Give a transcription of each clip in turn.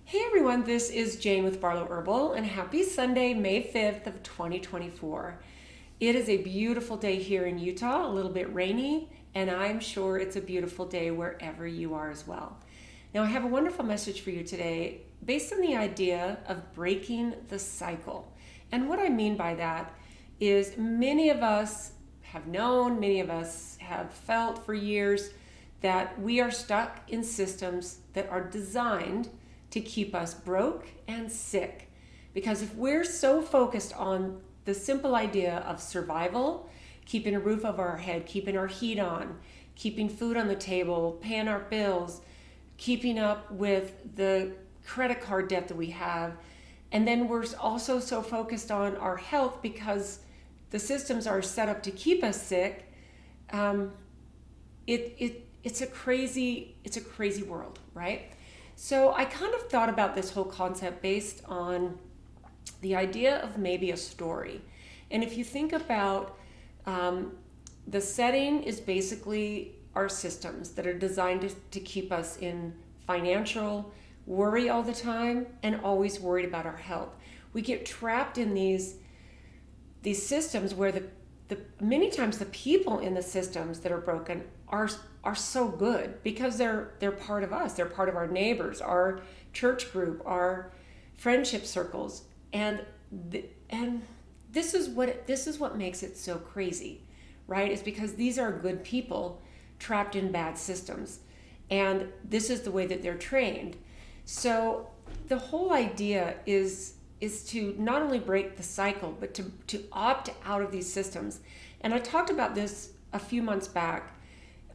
Hey everyone, this is Jane with Barlow Herbal, and happy Sunday, May 5th of 2024. It is a beautiful day here in Utah, a little bit rainy, and I'm sure it's a beautiful day wherever you are as well. Now, I have a wonderful message for you today based on the idea of breaking the cycle. And what I mean by that is many of us have known, many of us have felt for years that we are stuck in systems that are designed to keep us broke and sick. Because if we're so focused on the simple idea of survival, keeping a roof over our head, keeping our heat on, keeping food on the table, paying our bills, keeping up with the credit card debt that we have, and then we're also so focused on our health because the systems are set up to keep us sick, it's a crazy world, right? So I kind of thought about this whole concept based on the idea of maybe a story. And if you think about the setting is basically our systems that are designed to keep us in financial worry all the time and always worried about our health. We get trapped in these systems where the many times the people in the systems that are broken are so good because they're part of us. They're part of our neighbors, our church group, our friendship circles, and this is what makes it so crazy, right? Is because these are good people trapped in bad systems, and this is the way that they're trained. So the whole idea is to not only break the cycle, but to opt out of these systems. And I talked about this a few months back.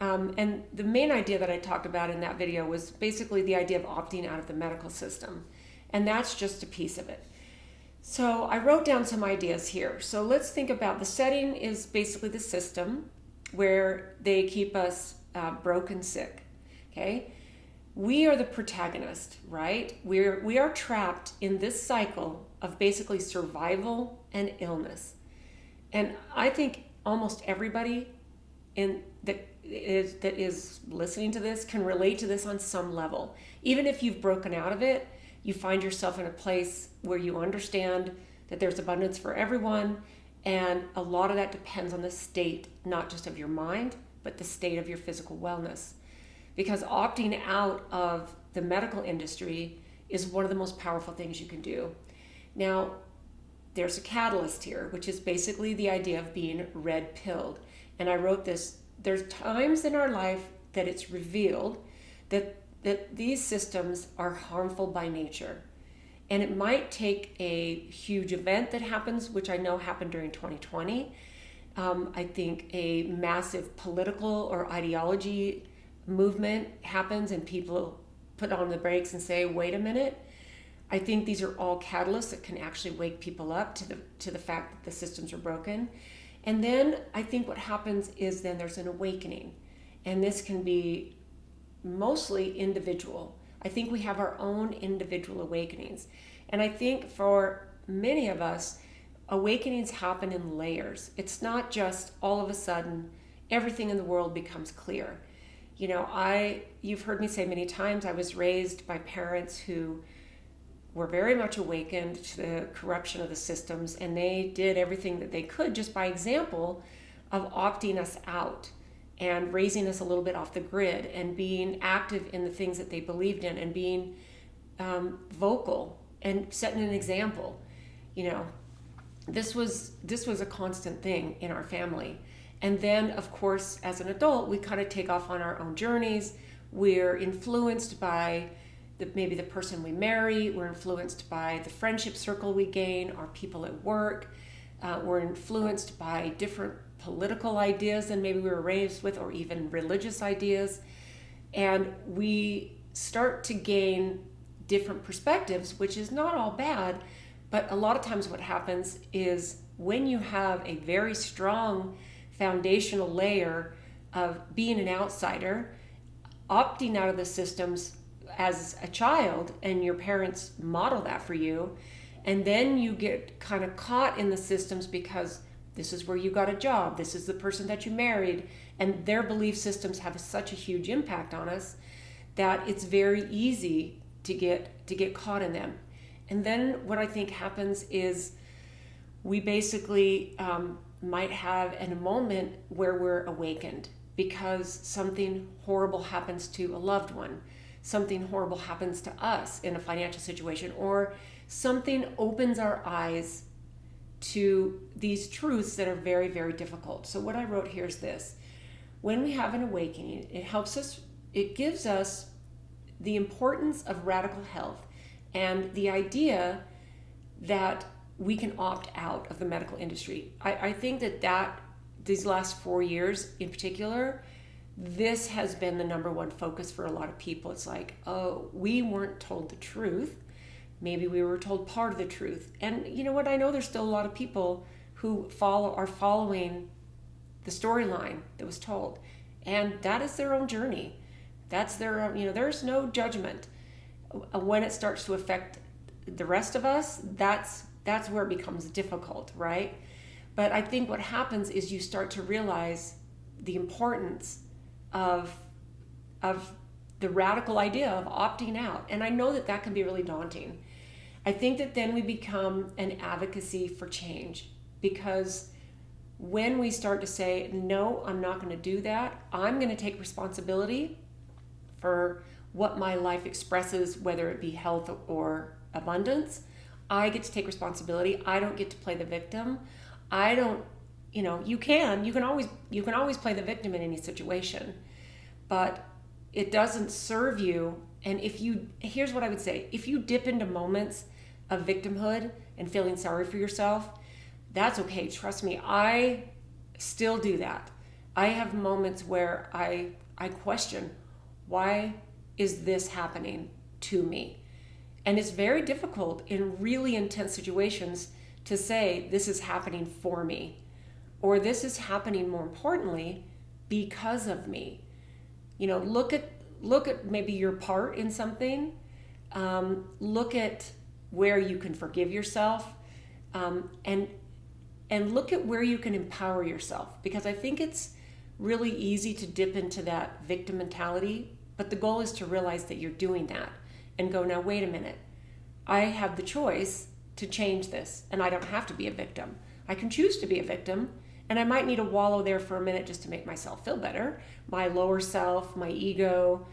And the main idea that I talked about in that video was basically the idea of opting out of the medical system. And that's just a piece of it. So I wrote down some ideas here. So let's think about the setting is basically the system where they keep us broke and sick. Okay? We are the protagonist, right? We are trapped in this cycle of basically survival and illness. And I think almost everybody that is listening to this can relate to this on some level. Even if you've broken out of it, you find yourself in a place where you understand that there's abundance for everyone, and a lot of that depends on the state, not just of your mind, but the state of your physical wellness. Because opting out of the medical industry is one of the most powerful things you can do. Now, there's a catalyst here, which is basically the idea of being red-pilled. And I wrote this, there's times in our life that it's revealed that these systems are harmful by nature. And it might take a huge event that happens, which I know happened during 2020. I think a massive political or ideology movement happens and people put on the brakes and say, wait a minute. I think these are all catalysts that can actually wake people up to the fact that the systems are broken. And then I think what happens is then there's an awakening. And this can be mostly individual. I think we have our own individual awakenings. And I think for many of us, awakenings happen in layers. It's not just all of a sudden everything in the world becomes clear. You know, you've heard me say many times, I was raised by parents who were very much awakened to the corruption of the systems, and they did everything that they could just by example of opting us out and raising us a little bit off the grid and being active in the things that they believed in and being vocal and setting an example. You know, this was a constant thing in our family. And then, of course, as an adult, we kind of take off on our own journeys. We're influenced by maybe the person we marry. We're influenced by the friendship circle we gain, our people at work. We're influenced by different political ideas than maybe we were raised with, or even religious ideas. And we start to gain different perspectives, which is not all bad. But a lot of times what happens is when you have a very strong foundational layer of being an outsider, opting out of the systems as a child, and your parents model that for you, and then you get kind of caught in the systems because this is where you got a job, this is the person that you married, and their belief systems have such a huge impact on us that it's very easy to get caught in them. And then what I think happens is we basically might have a moment where we're awakened because something horrible happens to a loved one, something horrible happens to us in a financial situation, or something opens our eyes to these truths that are very, very difficult. So what I wrote here is this: when we have an awakening, it gives us the importance of radical health and the idea that we can opt out of the medical industry. I think that these last 4 years in particular, this has been the number one focus for a lot of people. It's like, oh, we weren't told the truth. Maybe we were told part of the truth. And you know what? I know there's still a lot of people who are following the storyline that was told. And that is their own journey. That's their own, there's no judgment. When it starts to affect the rest of us, that's where it becomes difficult, right? But I think what happens is you start to realize the importance of the radical idea of opting out. And I know that can be really daunting. I think that then we become an advocacy for change, because when we start to say, no, I'm not going to do that, I'm going to take responsibility for what my life expresses, whether it be health or abundance. I get to take responsibility. I don't get to play the victim. I don't, you can always play the victim in any situation, but it doesn't serve you. And here's what I would say: if you dip into moments of victimhood and feeling sorry for yourself, that's okay. Trust me, I still do that. I have moments where I question, why is this happening to me? And it's very difficult in really intense situations to say this is happening for me, or this is happening, more importantly, because of me. Look at maybe your part in something. Look at where you can forgive yourself, and look at where you can empower yourself. Because I think it's really easy to dip into that victim mentality, but the goal is to realize that you're doing that and go, now wait a minute, I have the choice to change this, and I don't have to be a victim. I can choose to be a victim, and I might need to wallow there for a minute just to make myself feel better. My lower self, my ego,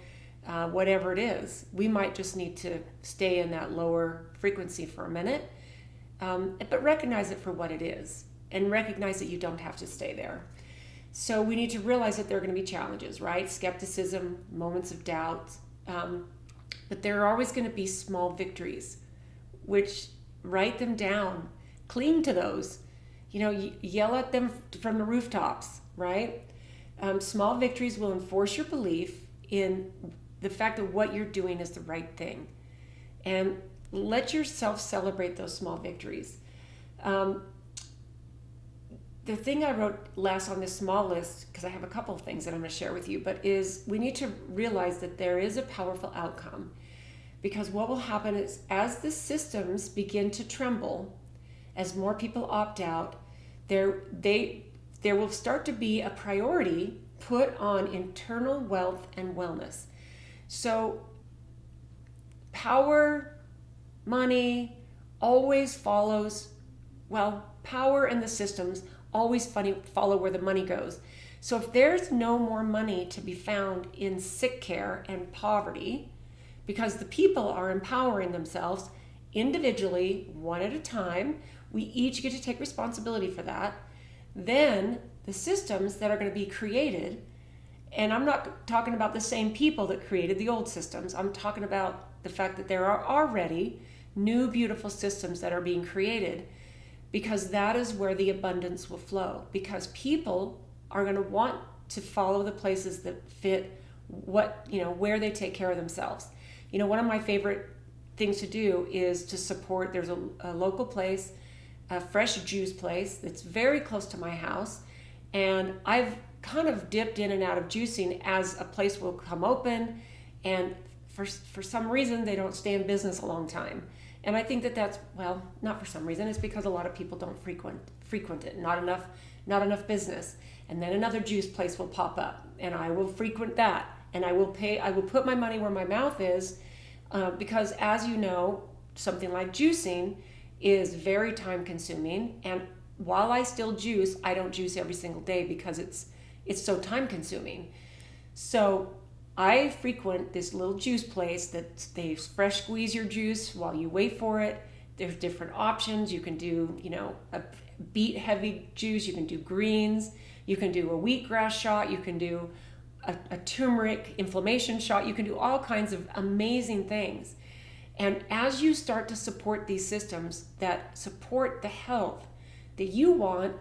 whatever it is, we might just need to stay in that lower frequency for a minute, but recognize it for what it is, and recognize that you don't have to stay there. So we need to realize that there are going to be challenges, right? Skepticism, moments of doubt, but there are always going to be small victories, which write them down, cling to those, yell at them from the rooftops, right? Small victories will enforce your belief in the fact that what you're doing is the right thing. And let yourself celebrate those small victories. The thing I wrote last on this small list, because I have a couple of things that I'm going to share with you, but is we need to realize that there is a powerful outcome. Because what will happen is, as the systems begin to tremble, as more people opt out, there will start to be a priority put on internal wealth and wellness. So power, money always follows, power and the systems always follow where the money goes. So if there's no more money to be found in sick care and poverty, because the people are empowering themselves individually, one at a time, we each get to take responsibility for that, then the systems that are going to be created, and I'm not talking about the same people that created the old systems, I'm talking about the fact that there are already new beautiful systems that are being created, because that is where the abundance will flow, because people are going to want to follow the places that fit where they take care of themselves. One of my favorite things to do is to support, there's a local place, a fresh juice place that's very close to my house, and I've kind of dipped in and out of juicing as a place will come open, and for some reason they don't stay in business a long time. And I think that's, not for some reason, it's because a lot of people don't frequent it, not enough business. And then another juice place will pop up, and I will frequent that, and I will put my money where my mouth is. because as you know, something like juicing is very time consuming. And while I still juice, I don't juice every single day because it's so time consuming. So I frequent this little juice place that they fresh squeeze your juice while you wait for it. There's different options. You can do, a beet heavy juice. You can do greens. You can do a wheatgrass shot. You can do a turmeric inflammation shot. You can do all kinds of amazing things. And as you start to support these systems that support the health that you want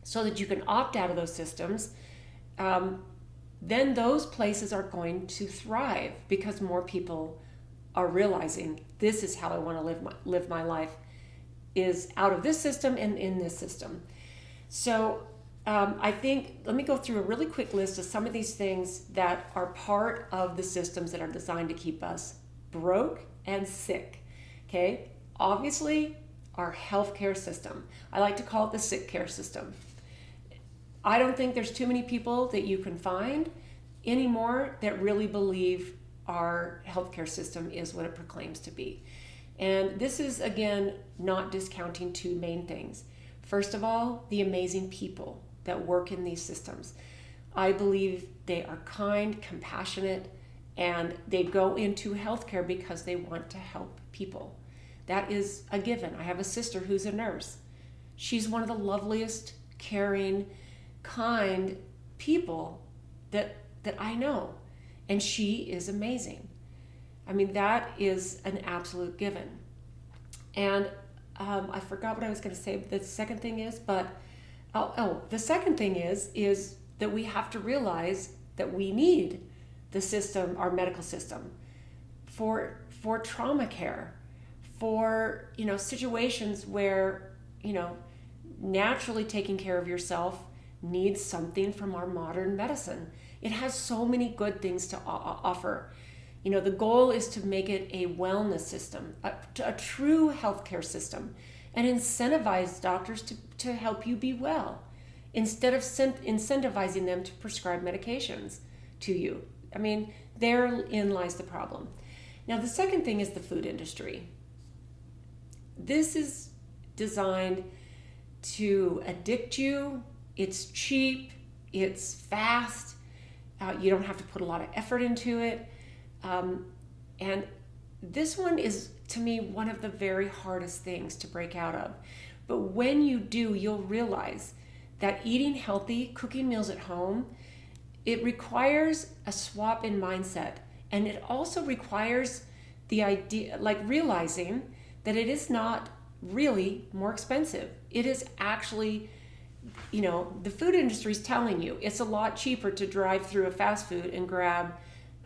so that you can opt out of those systems, then those places are going to thrive because more people are realizing this is how I want to live my life, is out of this system and in this system. So I think, let me go through a really quick list of some of these things that are part of the systems that are designed to keep us broke and sick. Okay, obviously our healthcare system. I like to call it the sick care system. I don't think there's too many people that you can find anymore that really believe our healthcare system is what it proclaims to be. And this is, again, not discounting two main things. First of all, the amazing people that work in these systems. I believe they are kind, compassionate, and they go into healthcare because they want to help people. That is a given. I have a sister who's a nurse. She's one of the loveliest, caring, kind people that I know, and she is amazing. I mean, that is an absolute given. And I forgot what I was going to say. The second thing is, the second thing is that we have to realize that we need the system, our medical system, for trauma care, for situations where naturally taking care of yourself needs something from our modern medicine. It has so many good things to offer. The goal is to make it a wellness system, a true healthcare system, and incentivize doctors to help you be well instead of incentivizing them to prescribe medications to you. I mean, therein lies the problem. Now, the second thing is the food industry. This is designed to addict you. It's cheap, it's fast, you don't have to put a lot of effort into it. And this one is, to me, one of the very hardest things to break out of. But when you do, you'll realize that eating healthy, cooking meals at home, it requires a swap in mindset. And it also requires the idea, like realizing that it is not really more expensive. It is actually, the food industry is telling you it's a lot cheaper to drive through a fast food and grab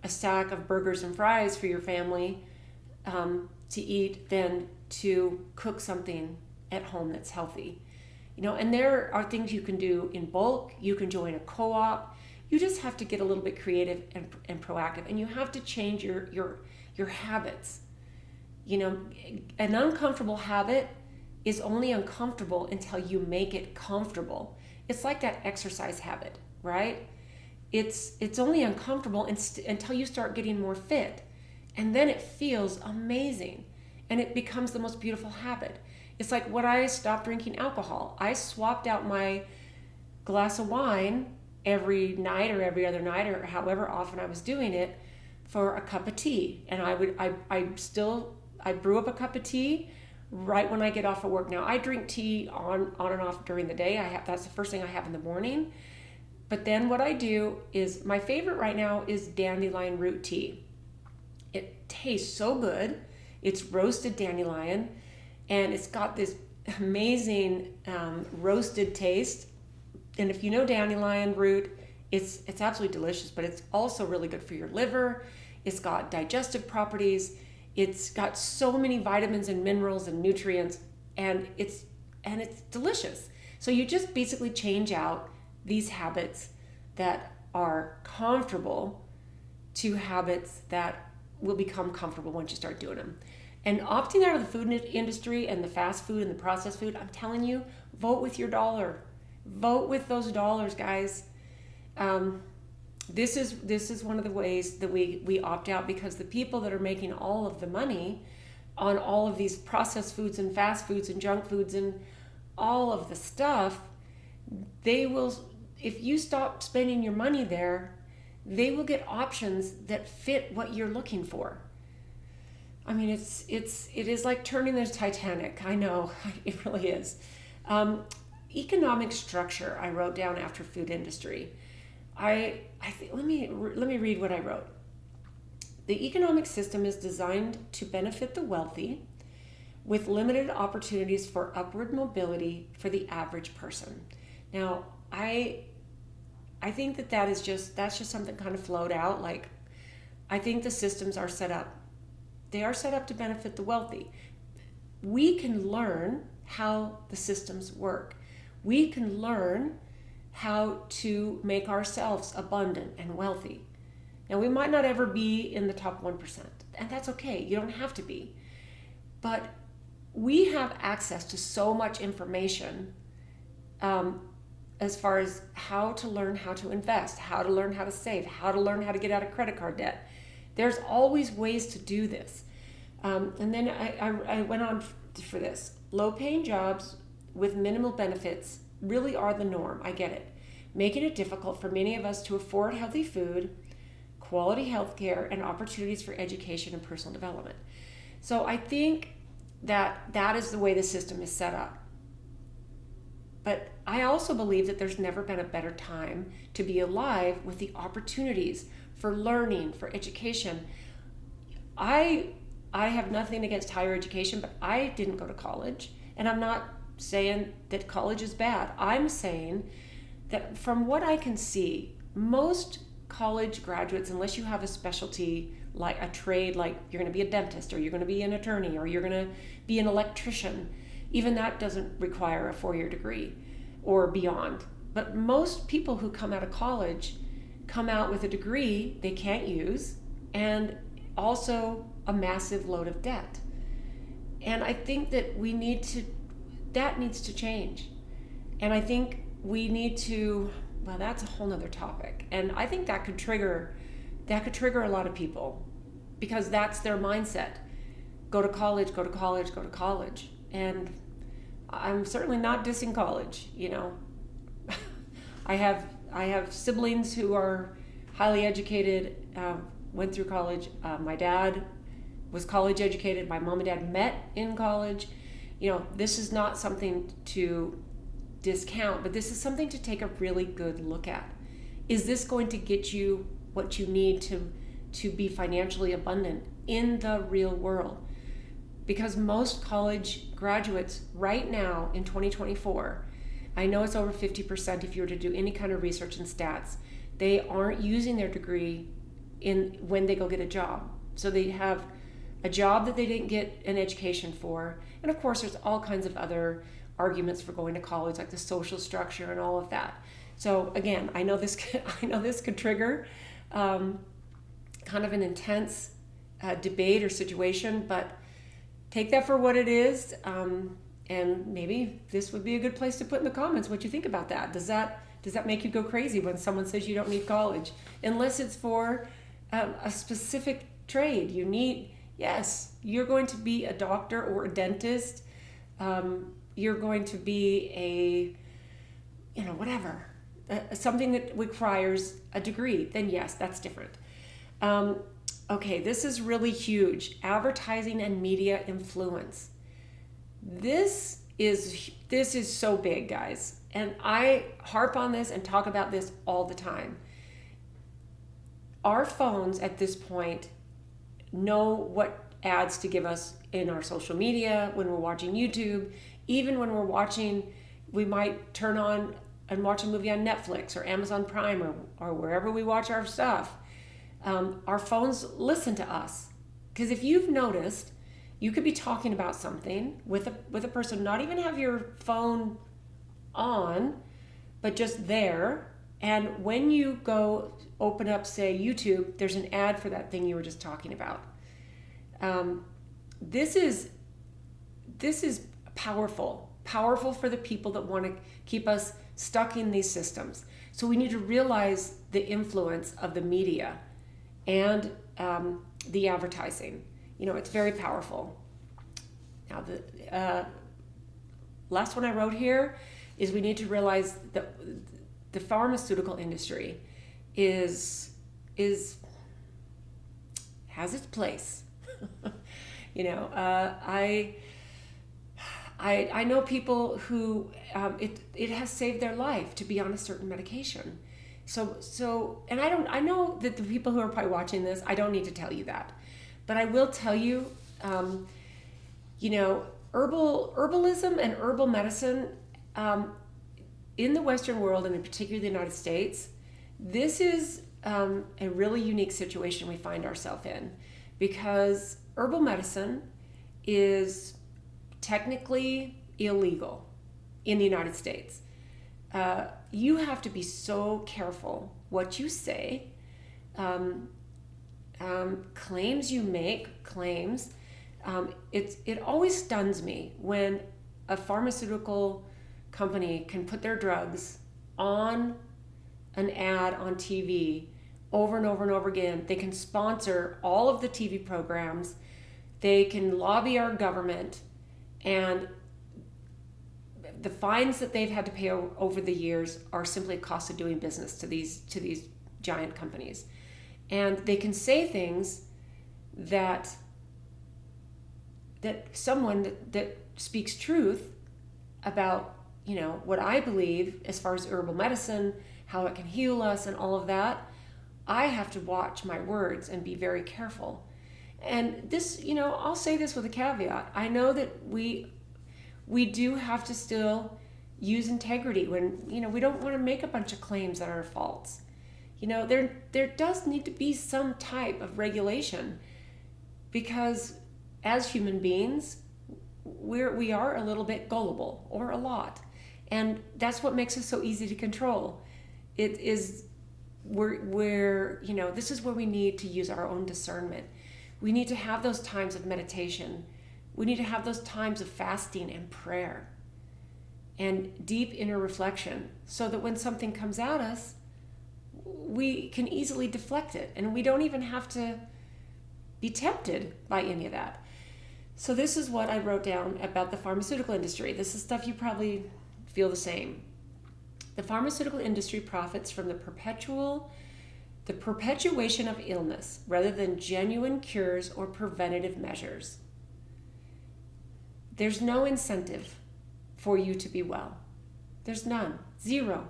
a stack of burgers and fries for your family to eat than to cook something at home that's healthy. And there are things you can do in bulk. You can join a co-op. You just have to get a little bit creative and proactive, and you have to change your habits. An uncomfortable habit is only uncomfortable until you make it comfortable. It's like that exercise habit, right? It's only uncomfortable until you start getting more fit, and then it feels amazing, and it becomes the most beautiful habit. It's like when I stopped drinking alcohol. I swapped out my glass of wine every night or every other night or however often I was doing it for a cup of tea, and I brew up a cup of tea right when I get off of work. Now, I drink tea on and off during the day. That's the first thing I have in the morning. But then what I do is, my favorite right now is dandelion root tea. It tastes so good. It's roasted dandelion, and it's got this amazing roasted taste. And if you know dandelion root, it's absolutely delicious, but it's also really good for your liver. It's got digestive properties. It's got so many vitamins and minerals and nutrients, and it's delicious. So you just basically change out these habits that are comfortable to habits that will become comfortable once you start doing them. And opting out of the food industry and the fast food and the processed food, I'm telling you, vote with your dollar. Vote with those dollars, guys. This is one of the ways that we opt out, because the people that are making all of the money on all of these processed foods and fast foods and junk foods and all of the stuff, they will, if you stop spending your money there, they will get options that fit what you're looking for. I mean, it is like turning the Titanic. I know, it really is. Economic structure, I wrote down after food industry. Let me read what I wrote. The economic system is designed to benefit the wealthy, with limited opportunities for upward mobility for the average person. Now, I think that's just something kind of flowed out. Like, I think the systems are set up. They are set up to benefit the wealthy. We can learn how the systems work. We can learn how to make ourselves abundant and wealthy. Now, we might not ever be in the top 1%, and that's okay. You don't have to be. But we have access to so much information as far as how to learn how to invest, how to learn how to save, how to learn how to get out of credit card debt. There's always ways to do this. And then I went on for this. Low-paying jobs with minimal benefits really are the norm. I get it. Making it difficult for many of us to afford healthy food, quality health care, and opportunities for education and personal development. So I think that is the way the system is set up. But I also believe that there's never been a better time to be alive with the opportunities for learning, for education. I have nothing against higher education, but I didn't go to college, and I'm not saying that college is bad. I'm saying that from what I can see, most college graduates, unless you have a specialty, like a trade, like you're going to be a dentist, or you're going to be an attorney, or you're going to be an electrician, even that doesn't require a 4-year degree or beyond. But most people who come out of college come out with a degree they can't use, and also a massive load of debt. And I think that that needs to change. And I think we need to, well, that's a whole nother topic. And I think that could trigger a lot of people, because that's their mindset. Go to college, go to college, go to college. And I'm certainly not dissing college, you know. I have siblings who are highly educated, went through college. My dad was college educated. My mom and dad met in college. You know, this is not something to discount, but this is something to take a really good look at. Is this going to get you what you need to be financially abundant in the real world? Because most college graduates right now in 2024, I know it's over 50% if you were to do any kind of research and stats, they aren't using their degree when they go get a job. So they have a job that they didn't get an education for. And of course, there's all kinds of other arguments for going to college, like the social structure and all of that. So again, I know this could trigger kind of an intense debate or situation, but take that for what it is. And maybe this would be a good place to put in the comments what you think about that. Does that make you go crazy when someone says you don't need college? Unless it's for a specific trade. Yes, you're going to be a doctor or a dentist. You're going to be whatever. Something that requires a degree, then yes, that's different. Okay, this is really huge. Advertising and media influence. This is so big, guys. And I harp on this and talk about this all the time. Our phones at this point know what ads to give us in our social media, when we're watching YouTube, even when we might turn on and watch a movie on Netflix or Amazon Prime or wherever we watch our stuff. Our phones listen to us. Because if you've noticed, you could be talking about something with a person, not even have your phone on, but just there. And when you go open up, say, YouTube, there's an ad for that thing you were just talking about. This is powerful for the people that want to keep us stuck in these systems. So we need to realize the influence of the media and the advertising. It's very powerful. Now, the last one I wrote here is we need to realize that the pharmaceutical industry has its place. I know people who it has saved their life to be on a certain medication. And I know that the people who are probably watching this, I don't need to tell you that, but I will tell you, herbalism and herbal medicine in the Western world, and in particular the United States, this is a really unique situation we find ourselves in, because herbal medicine is technically illegal in the United States. You have to be so careful what you say, claims you make, it always stuns me when a pharmaceutical company can put their drugs on an ad on TV over and over and over again. They can sponsor all of the TV programs. They can lobby our government, and the fines that they've had to pay over the years are simply a cost of doing business to these giant companies. And they can say things that someone that speaks truth about, what I believe as far as herbal medicine, how it can heal us and all of that. I have to watch my words and be very careful. And this, I'll say this with a caveat. I know that we do have to still use integrity when, we don't want to make a bunch of claims that are false. There does need to be some type of regulation, because as human beings, we are a little bit gullible, or a lot. And that's what makes us so easy to control. It is this is where we need to use our own discernment. We need to have those times of meditation. We need to have those times of fasting and prayer and deep inner reflection, so that when something comes at us, we can easily deflect it, and we don't even have to be tempted by any of that. So this is what I wrote down about the pharmaceutical industry. This is stuff you probably feel the same. The pharmaceutical industry profits from the perpetuation of illness rather than genuine cures or preventative measures. There's no incentive for you to be well. There's none. Zero.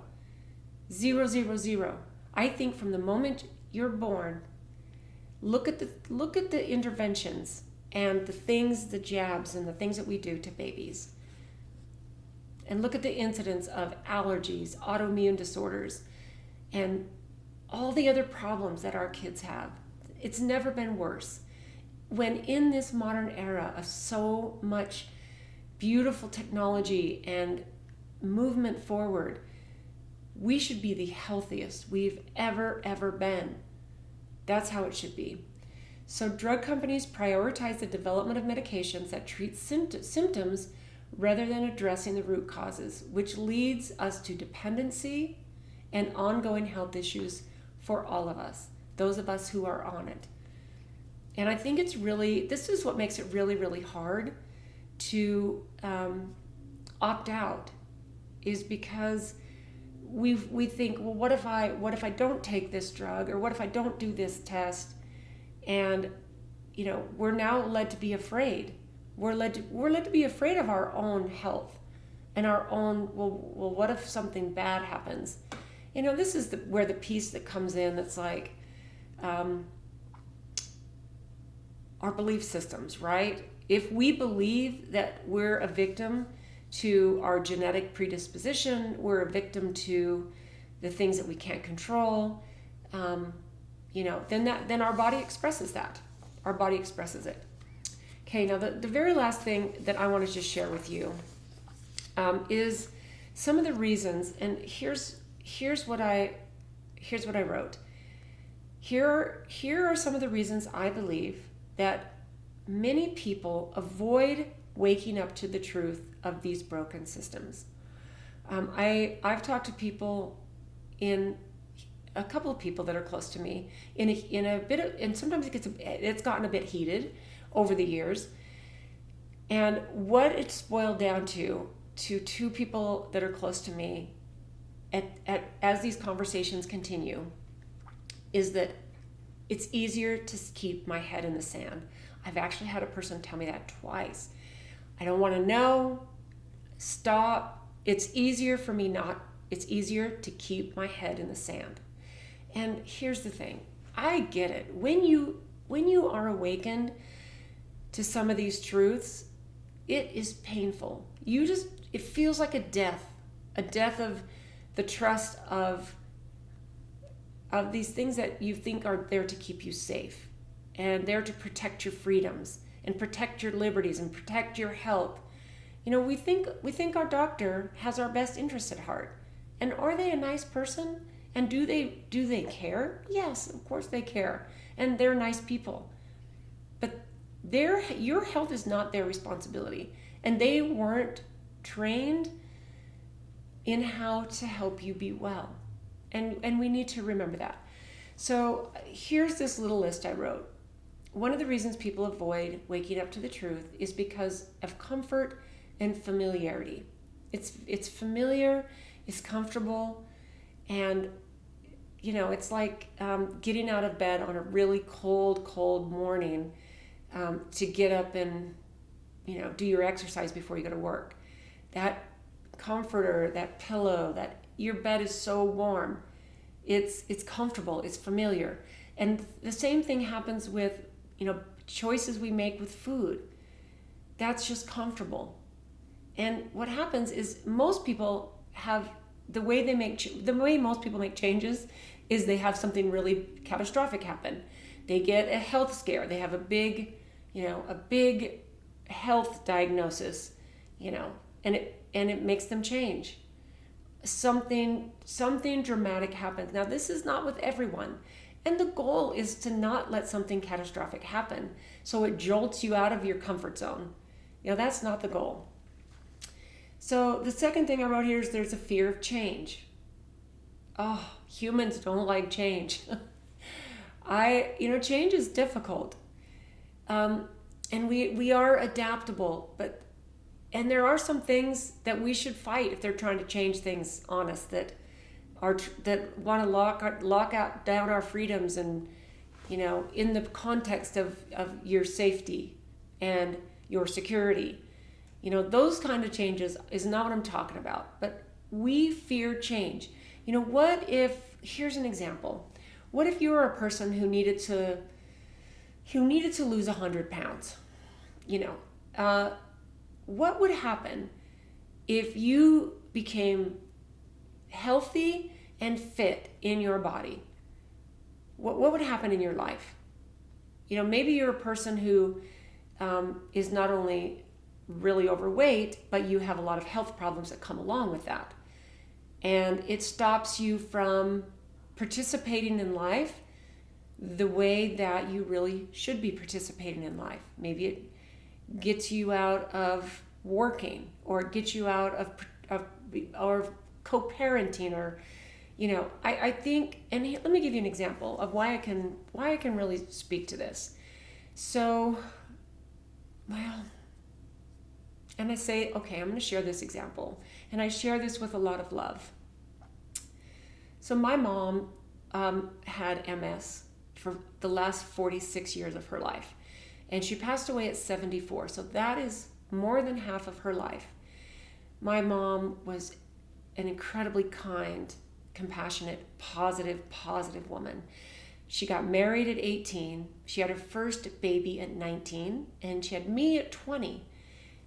Zero, zero, zero. I think from the moment you're born, look at the interventions and the jabs and the things that we do to babies. And look at the incidence of allergies, autoimmune disorders, and all the other problems that our kids have. It's never been worse. When in this modern era of so much beautiful technology and movement forward, we should be the healthiest we've ever been. That's how it should be. So drug companies prioritize the development of medications that treat symptoms rather than addressing the root causes, which leads us to dependency and ongoing health issues for all of us, those of us who are on it. And I think this is what makes it really, really hard to opt out, is because we think, well, what if I don't take this drug, or what if I don't do this test? And we're now led to be afraid. We're led to be afraid of our own health and our own, well, what if something bad happens? This is where the piece that comes in, that's like our belief systems, right? If we believe that we're a victim to our genetic predisposition, we're a victim to the things that we can't control, then our body expresses that. Our body expresses it. Okay, now the very last thing that I want to just share with you is some of the reasons, and here's what I wrote. Here are some of the reasons I believe that many people avoid waking up to the truth of these broken systems. I've talked to people in a couple of people that are close to me in a bit of, and sometimes it's gotten a bit heated over the years. And what it's boiled down to two people that are close to me as these conversations continue is that it's easier to keep my head in the sand. I've actually had a person tell me that twice. I don't want to know. Stop. It's easier to keep my head in the sand. And here's the thing. I get it. When you are awakened to some of these truths, it is painful. It feels like a death of the trust of these things that you think are there to keep you safe and there to protect your freedoms and protect your liberties and protect your health. We think our doctor has our best interests at heart. And are they a nice person? And do they care? Yes, of course they care. And they're nice people. But your health is not their responsibility. And they weren't trained in how to help you be well. And we need to remember that. So here's this little list I wrote. One of the reasons people avoid waking up to the truth is because of comfort and familiarity. It's familiar, it's comfortable, and it's like getting out of bed on a really cold morning to get up and do your exercise before you go to work. That comforter, that pillow, that your bed is so warm. It's comfortable, it's familiar. And the same thing happens with choices we make with food. That's just comfortable. And what happens is most people have the way most people make changes is they have something really catastrophic happen. They get a health scare. They have a big health diagnosis, and it makes them change. Something dramatic happens. Now, this is not with everyone. And the goal is to not let something catastrophic happen so it jolts you out of your comfort zone. That's not the goal. So the second thing I wrote here is there's a fear of change. Oh, humans don't like change. Change is difficult. And we are adaptable, and there are some things that we should fight if they're trying to change things on us that want to lock down our freedoms and, in the context of your safety and your security. Those kind of changes is not what I'm talking about, but we fear change. Here's an example. What if you were a person who needed to lose 100 pounds? What would happen if you became healthy and fit in your body? What would happen in your life? Maybe you're a person who is not only really overweight, but you have a lot of health problems that come along with that. And it stops you from participating in life the way that you really should be participating in life. Maybe it gets you out of working, or it gets you out of co-parenting, or I think, and let me give you an example of why I can really speak to this. So, and I say, okay, I'm going to share this example, and I share this with a lot of love. So my mom had MS for the last 46 years of her life, and she passed away at 74. So that is more than half of her life. My mom was an incredibly kind, compassionate, positive woman. She got married at 18. She had her first baby at 19, and she had me at 20.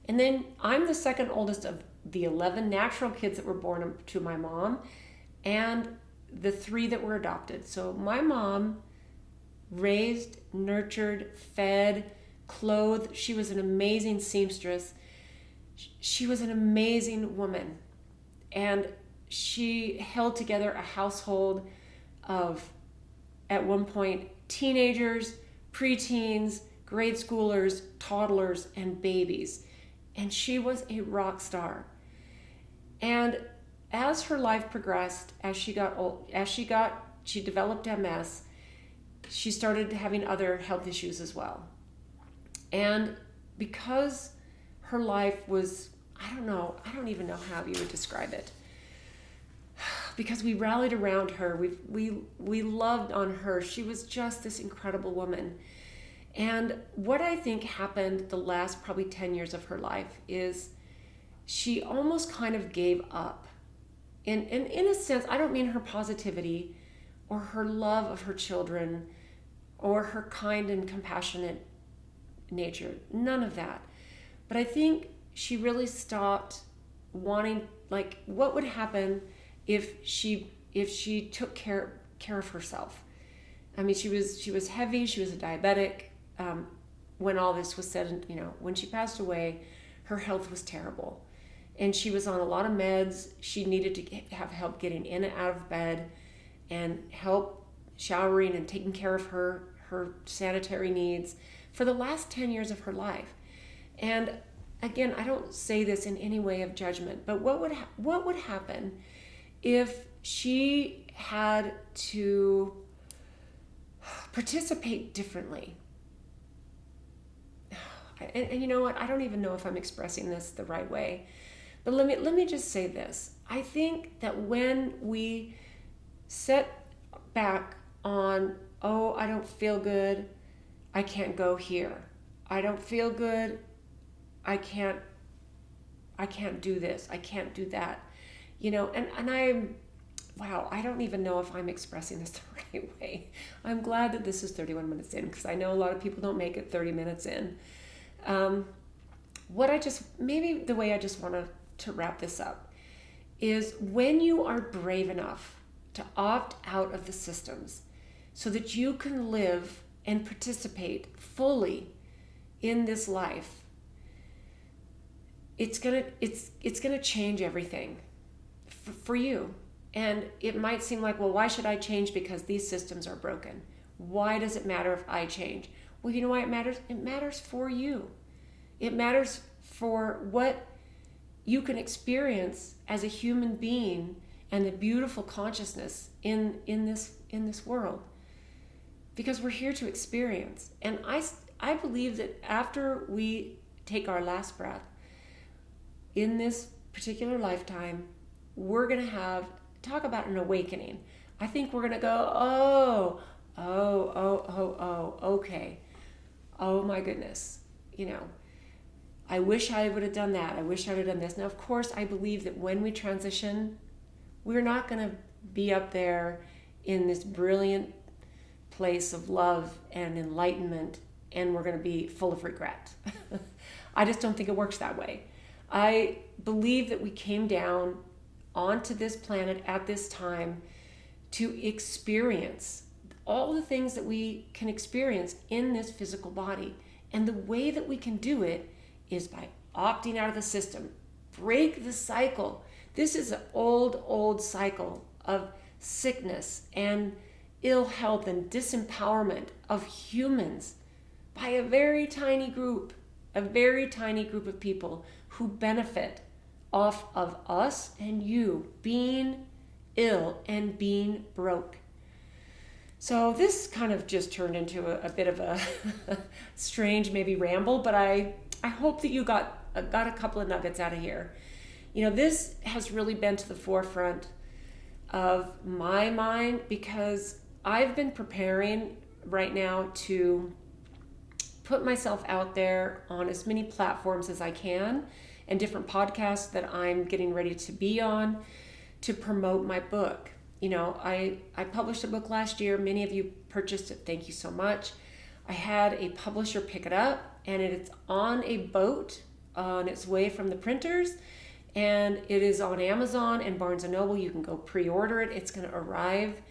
And then I'm the second oldest of the 11 natural kids that were born to my mom and the 3 that were adopted. So my mom raised, nurtured, fed, clothed. She was an amazing seamstress. She was an amazing woman. And she held together a household of, at one point, teenagers, preteens, grade schoolers, toddlers, and babies. And she was a rock star. And as her life progressed, as she got old, as she got she developed MS, she started having other health issues as well. And because her life was, I don't even know how you would describe it. Because we rallied around her, we loved on her. She was just this incredible woman. And what I think happened the last probably 10 years of her life is she almost kind of gave up. And in a sense, I don't mean her positivity or her love of her children or her kind and compassionate nature. None of that. But I think she really stopped wanting, like, what would happen if she took care of herself. I mean, she was heavy, she was a diabetic. When all this was said, when she passed away, her health was terrible. And she was on a lot of meds. She needed to have help getting in and out of bed and help showering and taking care of her sanitary needs for the last 10 years of her life. And again, I don't say this in any way of judgment, but what would happen if she had to participate differently? And you know what? I don't even know if I'm expressing this the right way. But let me just say this. I think that when we set back on, oh, I don't feel good, I can't go here. I don't feel good, I can't do this, I can't do that. And I don't even know if I'm expressing this the right way. I'm glad that this is 31 minutes in, because I know a lot of people don't make it 30 minutes in. Maybe the way I just want to wrap this up is, when you are brave enough to opt out of the systems so that you can live and participate fully in this life, it's gonna change everything for you. And it might seem like, well, why should I change because these systems are broken? Why does it matter if I change? Well, you know why it matters? It matters for you. It matters for what you can experience as a human being and the beautiful consciousness in this world. Because we're here to experience. And I believe that after we take our last breath in this particular lifetime, we're going to talk about an awakening. I think we're going to go, okay. Oh my goodness. I wish I would have done that. I wish I would have done this. Now, of course, I believe that when we transition, we're not going to be up there in this brilliant place of love and enlightenment, and we're going to be full of regret. I just don't think it works that way. I believe that we came down onto this planet at this time to experience all the things that we can experience in this physical body. And the way that we can do it is by opting out of the system. Break the cycle. This is an old cycle of sickness and ill health and disempowerment of humans by a very tiny group of people who benefit off of us and you being ill and being broke. So this kind of just turned into a bit of a strange, maybe ramble, but I hope that you got a couple of nuggets out of here. This has really been to the forefront of my mind because I've been preparing right now to put myself out there on as many platforms as I can and different podcasts that I'm getting ready to be on to promote my book. I published a book last year. Many of you purchased it. Thank you so much. I had a publisher pick it up, and it's on a boat on its way from the printers, and it is on Amazon and Barnes & Noble. You can go pre-order it. It's going to arrive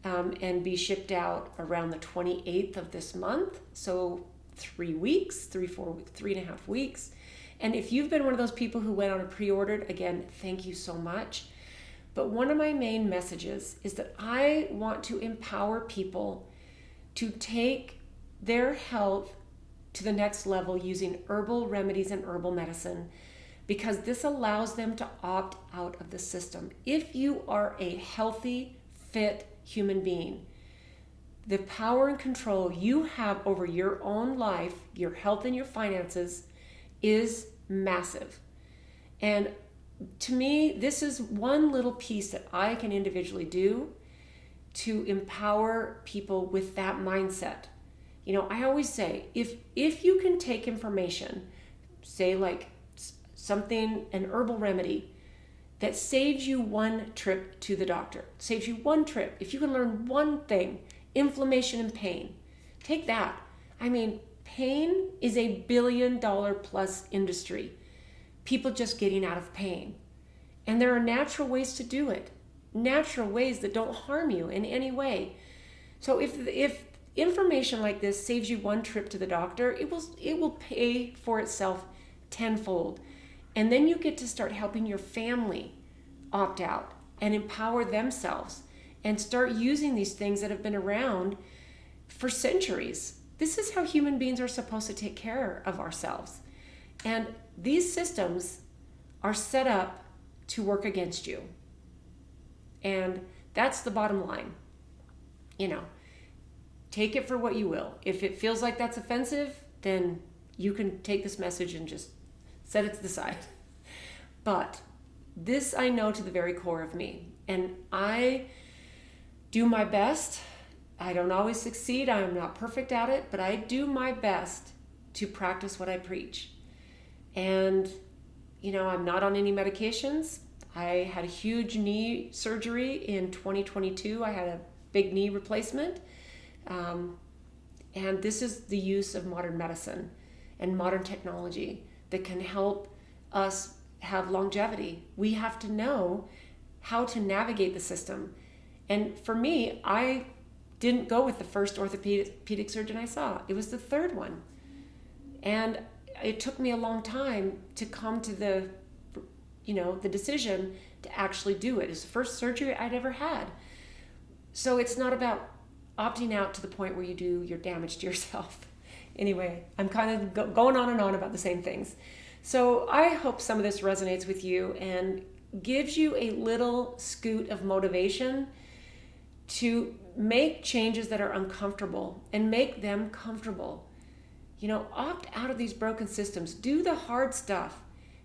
and be shipped out around the 28th of this month. So 3 weeks, 3.5 weeks. And if you've been one of those people who went on and pre-ordered, again, thank you so much. But one of my main messages is that I want to empower people to take their health to the next level using herbal remedies and herbal medicine, because this allows them to opt out of the system. If you are a healthy, fit human being. The power and control you have over your own life, your health and your finances is massive. And to me, this is one little piece that I can individually do to empower people with that mindset. You know, I always say, if you can take information, say like something, an herbal remedy, that saves you one trip to the doctor, saves you one trip, if you can learn one thing, inflammation and pain, take that. I mean, pain is a $1 billion plus industry. People just getting out of pain. And there are natural ways to do it, natural ways that don't harm you in any way. So if information like this saves you one trip to the doctor, it will pay for itself tenfold. And then you get to start helping your family opt out and empower themselves and start using these things that have been around for centuries. This is how human beings are supposed to take care of ourselves. And these systems are set up to work against you. And that's the bottom line. You know, take it for what you will. If it feels like that's offensive, then you can take this message and just set it to the side. But this I know to the very core of me. And I do my best. I don't always succeed. I am not perfect at it, but I do my best to practice what I preach. And, you know, I'm not on any medications. I had a huge knee surgery in 2022. I had a big knee replacement. And this is the use of modern medicine and modern technology that can help us have longevity. We have to know how to navigate the system. And for me, I didn't go with the first orthopedic surgeon I saw. It was the third one. And it took me a long time to come to the decision to actually do it. It's the first surgery I'd ever had. So it's not about opting out to the point where you do your damage to yourself. Anyway, I'm kind of going on and on about the same things. So I hope some of this resonates with you and gives you a little scoot of motivation to make changes that are uncomfortable and make them comfortable. You know, opt out of these broken systems. Do the hard stuff.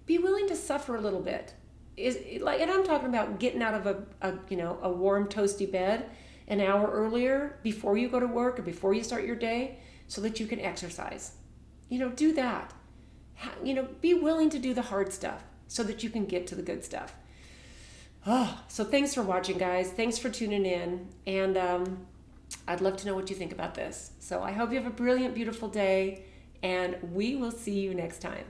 Be willing to suffer a little bit. And I'm talking about getting out of a warm, toasty bed an hour earlier before you go to work or before you start your day so that you can exercise. You know, do that. You know, be willing to do the hard stuff so that you can get to the good stuff. So thanks for watching, guys. Thanks for tuning in. And I'd love to know what you think about this. So I hope you have a brilliant, beautiful day, and we will see you next time.